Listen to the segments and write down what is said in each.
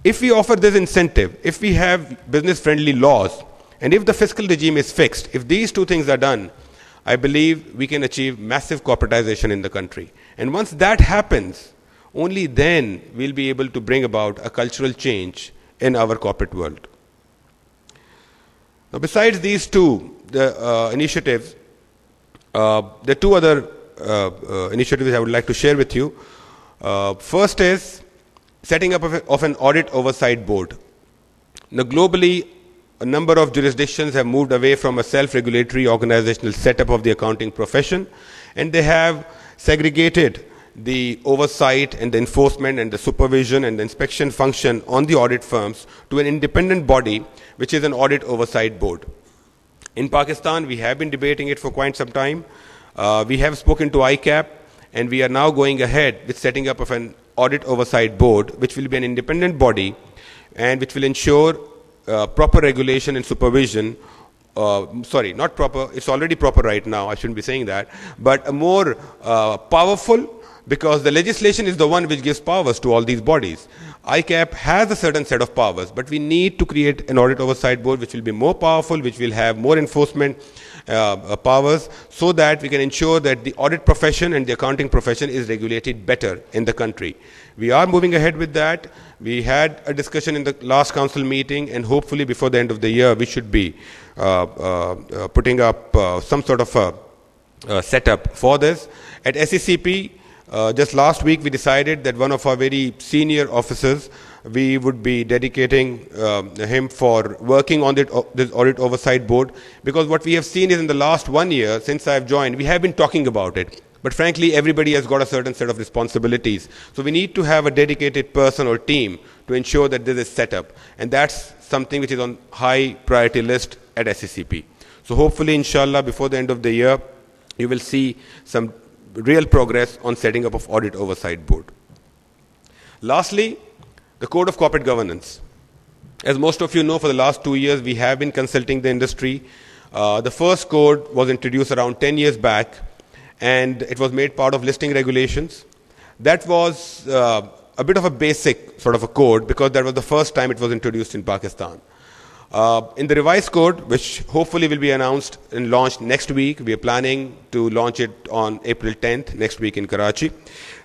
If we offer this incentive, if we have business-friendly laws, and if the fiscal regime is fixed, if these two things are done, I believe we can achieve massive corporatization in the country. And once that happens, only then we'll be able to bring about a cultural change in our corporate world. Now, besides these two initiatives, there are two other initiatives I would like to share with you. First is setting up of an audit oversight board. Now, globally, a number of jurisdictions have moved away from a self-regulatory organizational setup of the accounting profession, and they have segregated the oversight and the enforcement and the supervision and the inspection function on the audit firms to an independent body, which is an audit oversight board. In Pakistan, we have been debating it for quite some time. We have spoken to ICAP, and we are now going ahead with setting up of an audit oversight board, which will be an independent body and which will ensure proper regulation and supervision. Sorry, not proper, it's already proper right now, I shouldn't be saying that, but a more powerful, because the legislation is the one which gives powers to all these bodies. ICAP has a certain set of powers, but we need to create an audit oversight board which will be more powerful, which will have more enforcement powers, so that we can ensure that the audit profession and the accounting profession is regulated better in the country. We are moving ahead with that. We had a discussion in the last council meeting, and hopefully before the end of the year we should be putting up some sort of a setup for this. At SECP, just last week we decided that one of our very senior officers, we would be dedicating him for working on this audit oversight board, because what we have seen is in the last 1 year since I have joined, we have been talking about it, but frankly everybody has got a certain set of responsibilities. So we need to have a dedicated person or team to ensure that this is set up, and that's something which is on high priority list at SECP. So hopefully, inshallah, before the end of the year, you will see some real progress on setting up of audit oversight board. Lastly, the Code of Corporate Governance. As most of you know, for the last 2 years, we have been consulting the industry. The first code was introduced around 10 years back, and it was made part of listing regulations. That was a bit of a basic sort of a code, because that was the first time it was introduced in Pakistan. In the revised code, which hopefully will be announced and launched next week, we are planning to launch it on April 10th, next week in Karachi.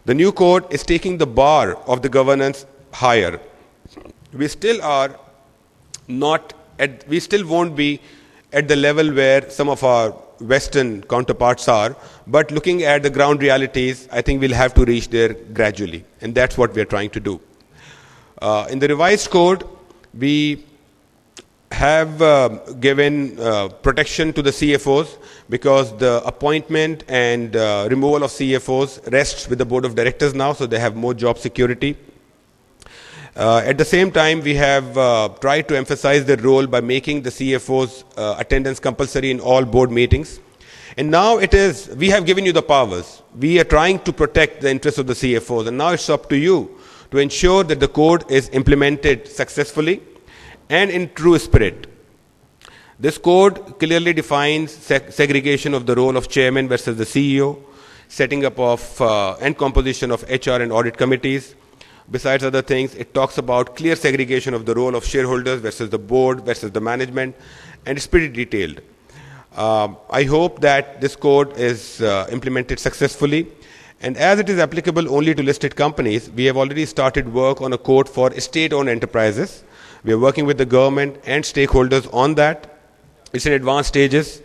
The new code is taking the bar of the governance higher. We still are not at, we still won't be at the level where some of our Western counterparts are, but looking at the ground realities, I think we'll have to reach there gradually, and that's what we're trying to do. In the revised code, we have given protection to the CFOs, because the appointment and removal of CFOs rests with the board of directors now, so they have more job security. At the same time, we have tried to emphasize their role by making the CFOs attendance compulsory in all board meetings. And now it is, we have given you the powers. We are trying to protect the interests of the CFOs, and now it's up to you to ensure that the code is implemented successfully and in true spirit. This code clearly defines segregation of the role of chairman versus the CEO, setting up of and composition of HR and audit committees. Besides other things, it talks about clear segregation of the role of shareholders versus the board versus the management, and it's pretty detailed. I hope that this code is implemented successfully, and as it is applicable only to listed companies, we have already started work on a code for state-owned enterprises. We are working with the government and stakeholders on that. It's in advanced stages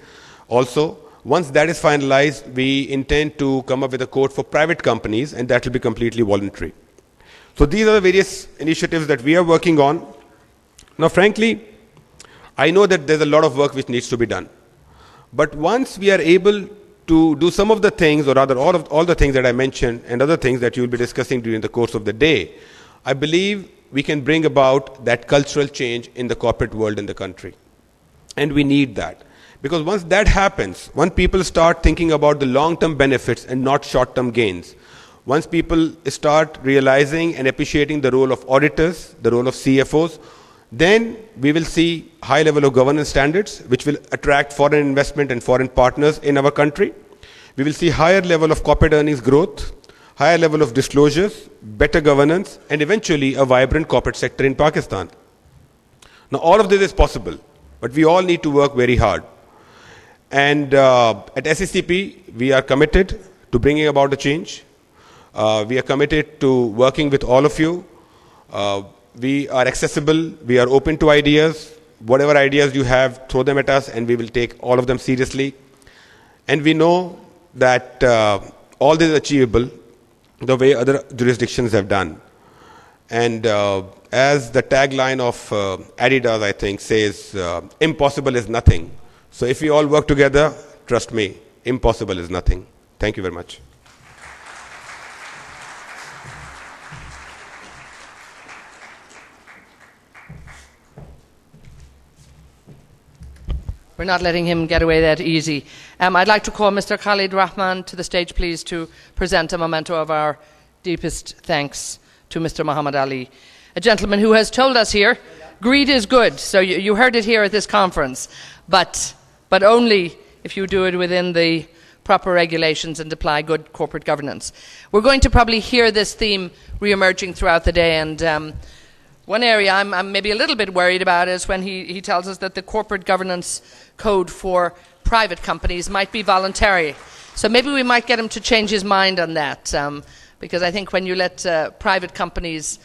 also. Once that is finalized, we intend to come up with a code for private companies, and that will be completely voluntary. So these are the various initiatives that we are working on. Now, frankly, I know that there's a lot of work which needs to be done. But once we are able to do some of the things, or rather all the things that I mentioned and other things that you will be discussing during the course of the day, I believe we can bring about that cultural change in the corporate world in the country. And we need that. Because once that happens, when people start thinking about the long-term benefits and not short-term gains, once people start realizing and appreciating the role of auditors, the role of CFOs, then we will see high level of governance standards, which will attract foreign investment and foreign partners in our country. We will see higher level of corporate earnings growth, higher level of disclosures, better governance, and eventually a vibrant corporate sector in Pakistan. Now, all of this is possible, but we all need to work very hard. And at SECP, we are committed to bringing about a change. We are committed to working with all of you. We are accessible. We are open to ideas. Whatever ideas you have, throw them at us, and we will take all of them seriously. And we know that all this is achievable the way other jurisdictions have done. And as the tagline of Adidas, I think, says, impossible is nothing. So if we all work together, trust me, impossible is nothing. Thank you very much. We're not letting him get away that easy. I'd like to call Mr. Khalid Rahman to the stage, please, to present a memento of our deepest thanks to Mr. Muhammad Ali, a gentleman who has told us here, greed is good. So you heard it here at this conference, but only if you do it within the proper regulations and apply good corporate governance. We're going to probably hear this theme re-emerging throughout the day, and one area I'm maybe a little bit worried about is when he tells us that the corporate governance code for private companies might be voluntary. So maybe we might get him to change his mind on that, because I think when you let private companies